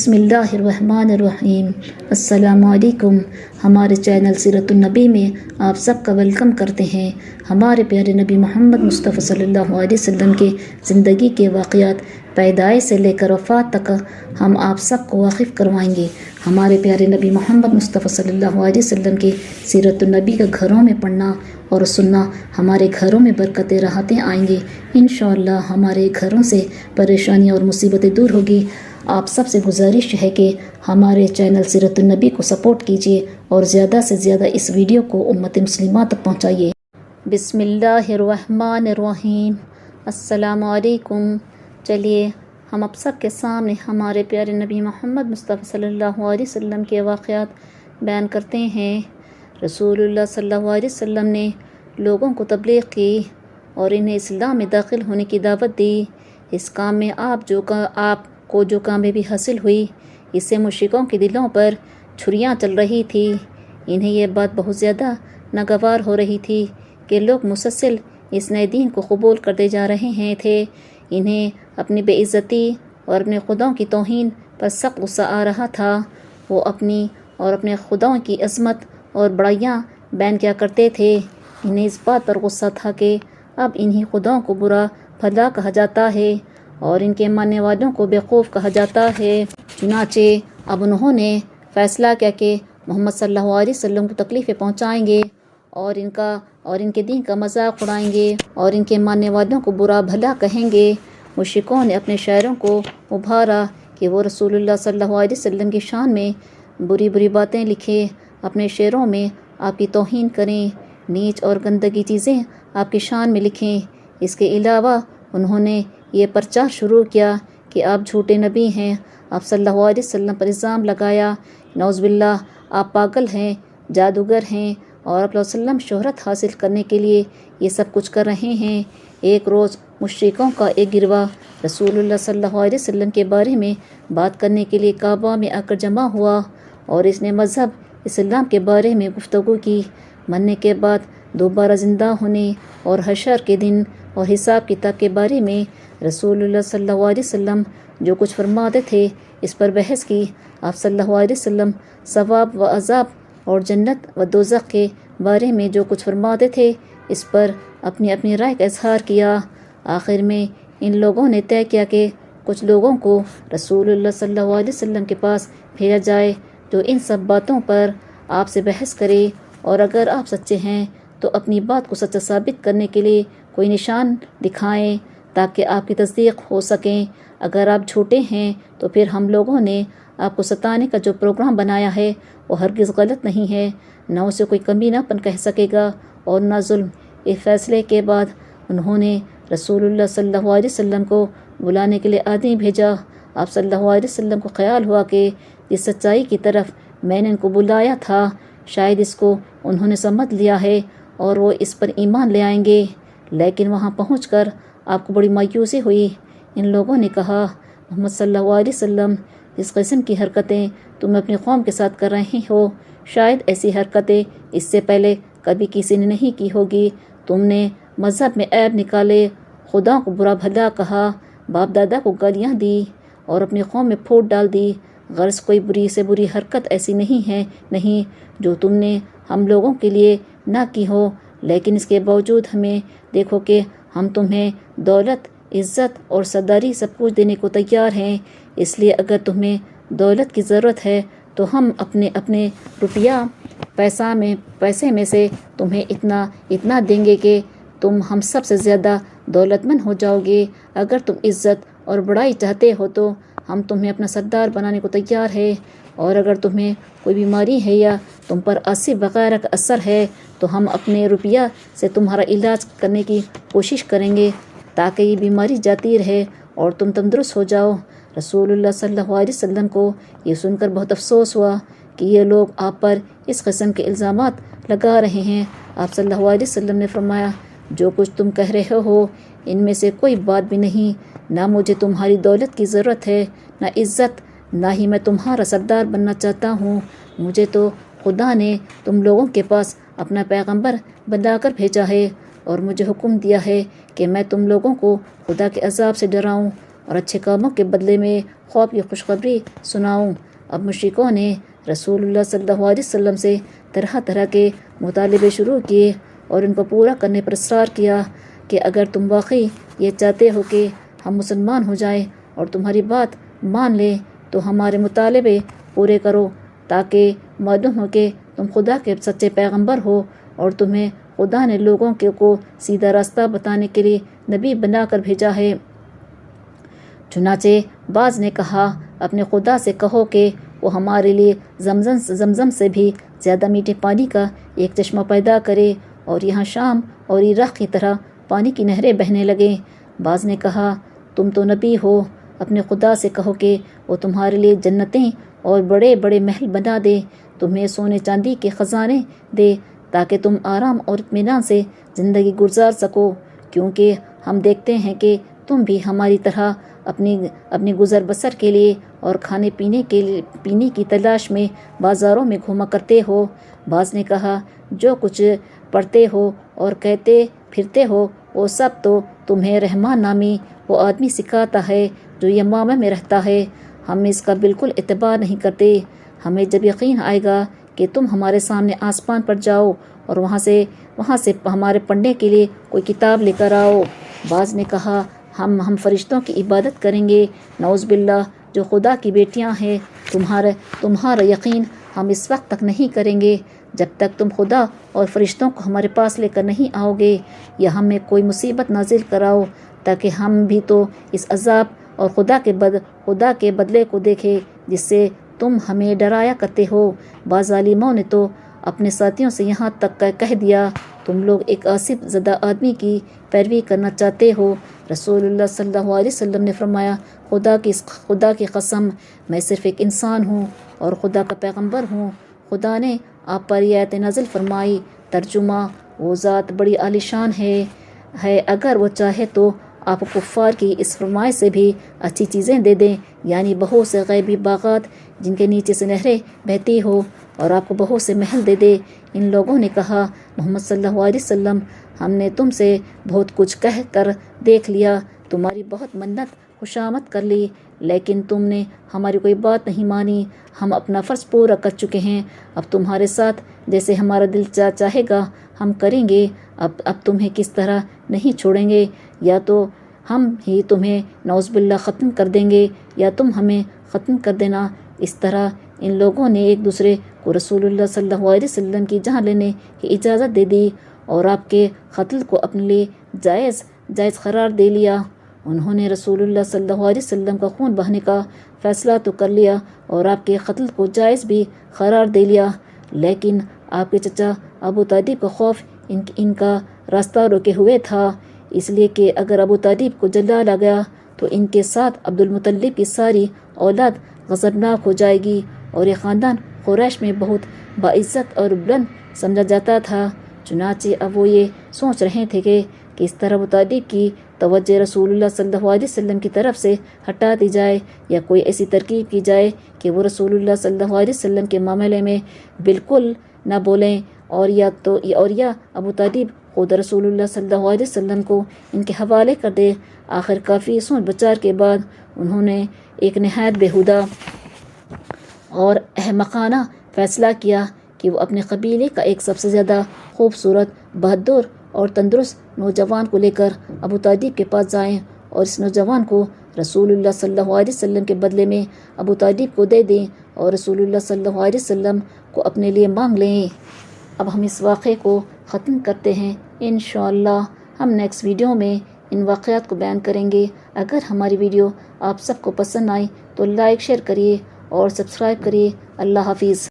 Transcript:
बिस्मिल्लाहिर्रहमानिर्रहीम। अस्सलामुअलैकुम। हमारे चैनल सीरतुन्नबी में आप सबका वेलकम करते हैं। हमारे प्यारे नबी मोहम्मद मुस्तफ़ा सल्लल्लाहु अलैहि वसल्लम के ज़िंदगी के वाक़यात पैदाइश से लेकर वफ़ात तक हम आप सबको वाकिफ़ करवाएंगे। हमारे प्यारे नबी मोहम्मद मुस्तफ़ा सल्लल्लाहु अलैहि वसल्लम के सीरतुन्नबी का घरों में पढ़ना और सुनना हमारे घरों में बरकतें राहतें आएंगे। इंशाअल्लाह हमारे घरों से परेशानियाँ और मुसीबतें दूर होगी। आप सबसे गुजारिश है कि हमारे चैनल सीरतुन्नबी को सपोर्ट कीजिए और ज़्यादा से ज़्यादा इस वीडियो को उम्मत मुस्लिमा तक पहुँचाइए। बिस्मिल्लाहिर्रहमानिर्रहीम। अस्सलामु अलैकुम। चलिए हम आप सब के सामने हमारे प्यारे नबी मोहम्मद मुस्तफ़ा सल्लल्लाहु अलैहि वसल्लम के वाक़यात बयान करते हैं। रसूलुल्लाह सल्लल्लाहु अलैहि वसल्लम ने लोगों को तबलीग की और इन्हें इस्लाम में दाखिल होने की दावत दी। इस काम में आपको जो कामयाबी हासिल हुई, इससे मुश्रिकों के दिलों पर छुरियां चल रही थी। इन्हें यह बात बहुत ज़्यादा नागवार हो रही थी कि लोग मुसलसल इस नए दीन को कबूल करते जा रहे थे। इन्हें अपनी बेइज्जती और अपने खुदाओं की तौहीन पर सख्त गुस्सा आ रहा था। वो अपनी और अपने खुदाओं की अज़मत और बड़ाइयाँ बयान किया करते थे। इन्हें इस बात पर गुस्सा था कि अब इन्हीं खुदाओं को बुरा भला कहा जाता है और इनके मानने वालों को बेवकूफ़ कहा जाता है। चुनाचे अब उन्होंने फ़ैसला किया कि मोहम्मद सल्लल्लाहु अलैहि वसल्लम को तकलीफ़ें पहुँचाएँगे और इनके दीन का मजाक उड़ाएंगे और इनके मानने वालों को बुरा भला कहेंगे। मुश्रिकों ने अपने शायरों को उभारा कि वो रसूलुल्लाह सल्लल्लाहु अलैहि वसल्लम की शान में बुरी बुरी बातें लिखें, अपने शेरों में आपकी तौहीन करें, नीच और गंदगी चीज़ें आपकी शान में लिखें। इसके अलावा उन्होंने ये प्रचार शुरू किया कि आप झूठे नबी हैं। आप सल्लल्लाहु अलैहि वसल्लम पर इल्ज़ाम लगाया, नौज़ुबिल्लाह आप पागल हैं, जादूगर हैं और आप वसल्लम शोहरत हासिल करने के लिए ये सब कुछ कर रहे हैं। एक रोज़ मुश्रिकों का एक गिरवा रसूलुल्लाह सल्लल्लाहु अलैहि वसल्लम के बारे में बात करने के लिए काबा में आकर जमा हुआ और इसने मज़हब इस्लाम के बारे में गुफ्तगू की। मरने के बाद दोबारा ज़िंदा होने और हशर के दिन और हिसाब किताब के बारे में रसूलुल्लाह सल्लल्लाहु अलैहि वसल्लम जो कुछ फरमाते थे, इस पर बहस की। आप सल्लल्लाहु अलैहि वसल्लम सवाब व अज़ाब और जन्नत व दोज़ख के बारे में जो कुछ फरमाते थे, इस पर अपनी अपनी राय का इजहार किया। आखिर में इन लोगों ने तय किया कि कुछ लोगों को रसूलुल्लाह सल्लल्लाहु अलैहि वसल्लम के पास भेजा जाए जो इन सब बातों पर आपसे बहस करे और अगर आप सच्चे हैं तो अपनी बात को सच्चा साबित करने के लिए कोई निशान दिखाएं ताकि आपकी तस्दीक हो सकें। अगर आप झूठे हैं तो फिर हम लोगों ने आपको सताने का जो प्रोग्राम बनाया है वो हरगिज़ गलत नहीं है, न उसे कोई कमीनापन कह सकेगा और न जुल्म। इस फैसले के बाद उन्होंने रसूलुल्लाह सल्लल्लाहु अलैहि वसल्लम को बुलाने के लिए आदमी भेजा। आप सल्लल्लाहु अलैहि वसल्लम को ख्याल हुआ कि इस सच्चाई की तरफ मैंने इनको बुलाया था, शायद इसको उन्होंने समझ लिया है और वो इस पर ईमान ले आएंगे। लेकिन वहाँ पहुँचकर आपको बड़ी मायूसी हुई। इन लोगों ने कहा, मोहम्मद सल्लल्लाहु अलैहि वसल्लम, इस किस्म की हरकतें तुम अपने कौम के साथ कर रहे हो, शायद ऐसी हरकतें इससे पहले कभी किसी ने नहीं की होगी। तुमने मज़हब में ऐब निकाले, खुदा को बुरा भला कहा, बाप दादा को गालियाँ दी और अपनी कौम में फूट डाल दी। गर्ज़ कोई बुरी से बुरी हरकत ऐसी नहीं जो तुमने हम लोगों के लिए ना की हो, लेकिन इसके बावजूद हमें देखो कि हम तुम्हें दौलत, इज़्ज़त और सरदारी सब कुछ देने को तैयार हैं। इसलिए अगर तुम्हें दौलत की ज़रूरत है तो हम अपने रुपया पैसे में से तुम्हें इतना देंगे कि तुम हम सब से ज़्यादा दौलतमंद हो जाओगे। अगर तुम इज़्ज़त और बड़ाई चाहते हो तो हम तुम्हें अपना सरदार बनाने को तैयार है और अगर तुम्हें कोई बीमारी है या तुम पर आसिफ वगैरह का असर है तो हम अपने रुपया से तुम्हारा इलाज करने की कोशिश करेंगे ताकि ये बीमारी जाती रहे और तुम तंदुरुस्त हो जाओ। रसूलुल्लाह सल्लल्लाहु अलैहि वसल्लम को ये सुनकर बहुत अफसोस हुआ कि ये लोग आप पर इस किस्म के इल्ज़ामात लगा रहे हैं। आप सल्लल्लाहु अलैहि वसल्लम ने फरमाया, जो कुछ तुम कह रहे हो इनमें से कोई बात भी नहीं। ना मुझे तुम्हारी दौलत की ज़रूरत है, ना इज़्ज़त, ना ही मैं तुम्हारा सरदार बनना चाहता हूँ। मुझे तो खुदा ने तुम लोगों के पास अपना पैगंबर बनाकर भेजा है और मुझे हुक्म दिया है कि मैं तुम लोगों को खुदा के अज़ाब से डराऊँ اور اچھے کاموں کے بدلے میں خواب کی خوشخبری سناؤں۔ اب مشرکوں نے رسول اللہ صلی اللہ علیہ وسلم سے طرح طرح کے مطالبے شروع کیے اور ان کو پورا کرنے پر اصرار کیا کہ اگر تم واقعی یہ چاہتے ہو کہ ہم مسلمان ہو جائیں اور تمہاری بات مان لیں تو ہمارے مطالبے پورے کرو، تاکہ معلوم ہو کہ تم خدا کے سچے پیغمبر ہو اور تمہیں خدا نے لوگوں کو سیدھا راستہ بتانے کے لیے نبی بنا کر بھیجا ہے۔ چنانچہ بعض نے کہا اپنے خدا سے کہو کہ وہ ہمارے لیے زمزم سے بھی زیادہ میٹھے پانی کا ایک چشمہ پیدا کرے اور یہاں شام اور عراق کی طرح پانی کی نہریں بہنے لگیں۔ بعض نے کہا تم تو نبی ہو، اپنے خدا سے کہو کہ وہ تمہارے لیے جنتیں اور بڑے بڑے محل بنا دے، تمہیں سونے چاندی کے خزانے دے تاکہ تم آرام اور اطمینان سے زندگی گزار سکو، کیونکہ ہم دیکھتے ہیں کہ تم بھی ہماری طرح اپنی گزر بسر کے لیے اور کھانے پینے کی تلاش میں بازاروں میں گھوما کرتے ہو۔ بعض نے کہا جو کچھ پڑھتے ہو اور کہتے پھرتے ہو وہ سب تو تمہیں رحمان نامی وہ آدمی سکھاتا ہے جو یمامہ میں رہتا ہے، ہم اس کا بالکل اعتبار نہیں کرتے۔ ہمیں جب یقین آئے گا کہ تم ہمارے سامنے آسمان پر جاؤ اور وہاں سے ہمارے پڑھنے کے لیے کوئی کتاب لے کر آؤ۔ بعض نے کہا ہم فرشتوں کی عبادت کریں گے، نعوذ باللہ، جو خدا کی بیٹیاں ہیں۔ تمہارا یقین ہم اس وقت تک نہیں کریں گے جب تک تم خدا اور فرشتوں کو ہمارے پاس لے کر نہیں آؤ گے یا ہمیں کوئی مصیبت نازل کراؤ تاکہ ہم بھی تو اس عذاب اور خدا کے بدلے کو دیکھیں جس سے تم ہمیں ڈرایا کرتے ہو۔ بعض ظالموں نے تو اپنے ساتھیوں سے یہاں تک کہہ دیا تم لوگ ایک آصف زدہ آدمی کی پیروی کرنا چاہتے ہو۔ رسول اللہ صلی اللہ علیہ وسلم نے فرمایا خدا کی قسم، میں صرف ایک انسان ہوں اور خدا کا پیغمبر ہوں۔ خدا نے آپ پر یہ آیت نازل فرمائی۔ ترجمہ، وہ ذات بڑی عالیشان ہے، اگر وہ چاہے تو آپ کفار کی اس فرمائش سے بھی اچھی چیزیں دے دیں، یعنی بہت سے غیبی باغات جن کے نیچے سے نہریں بہتی ہو، اور آپ کو بہت سے محل دے دے۔ ان لوگوں نے کہا محمد صلی اللہ علیہ وسلم، ہم نے تم سے بہت کچھ کہہ کر دیکھ لیا، تمہاری بہت منت خوشامد کر لی، لیکن تم نے ہماری کوئی بات نہیں مانی۔ ہم اپنا فرض پورا کر چکے ہیں، اب تمہارے ساتھ جیسے ہمارا دل چاہے گا ہم کریں گے۔ اب تمہیں کس طرح نہیں چھوڑیں گے، یا تو ہم ہی تمہیں نعوذ باللہ ختم کر دیں گے یا تم ہمیں ختم کر دینا۔ اس طرح ان لوگوں نے ایک دوسرے کو رسول اللہ صلی اللہ علیہ وسلم کی جان لینے کی اجازت دے دی اور آپ کے قتل کو اپنے لیے جائز قرار دے لیا۔ انہوں نے رسول اللہ صلی اللہ علیہ وسلم کا خون بہانے کا فیصلہ تو کر لیا اور آپ کے قتل کو جائز بھی قرار دے لیا، لیکن آپ کے چچا ابو طالب کا خوف ان کا راستہ روکے ہوئے تھا، اس لیے کہ اگر ابو طالب کو جلا گیا تو ان کے ساتھ عبد المطلب کی ساری اولاد غضبناک ہو جائے گی اور یہ خاندان قریش میں بہت باعزت اور بلند سمجھا جاتا تھا۔ چنانچہ اب وہ یہ سوچ رہے تھے کہ اس طرح ابو طالب کی توجہ رسول اللہ صلی اللہ علیہ وسلم کی طرف سے ہٹا دی جائے یا کوئی ایسی ترکیب کی جائے کہ وہ رسول اللہ صلی اللہ علیہ وسلم کے معاملے میں بالکل نہ بولیں، اور یا ابو طالب خود رسول اللہ صلی اللہ علیہ وسلم کو ان کے حوالے کر دے۔ آخر کافی سوچ بچار کے بعد انہوں نے ایک نہایت بیہودہ اور احمقانہ فیصلہ کیا کہ وہ اپنے قبیلے کا ایک سب سے زیادہ خوبصورت، بہادر اور تندرست نوجوان کو لے کر ابو طالب کے پاس جائیں اور اس نوجوان کو رسول اللہ صلی اللہ علیہ وسلم کے بدلے میں ابو طالب کو دے دیں اور رسول اللہ صلی اللہ علیہ وسلم کو اپنے لیے مانگ لیں۔ اب ہم اس واقعے کو ختم کرتے ہیں، انشاءاللہ ہم نیکسٹ ویڈیو میں ان واقعات کو بیان کریں گے۔ اگر ہماری ویڈیو آپ سب کو پسند آئی تو لائک شیئر کریے اور سبسکرائب کریے۔ اللہ حافظ۔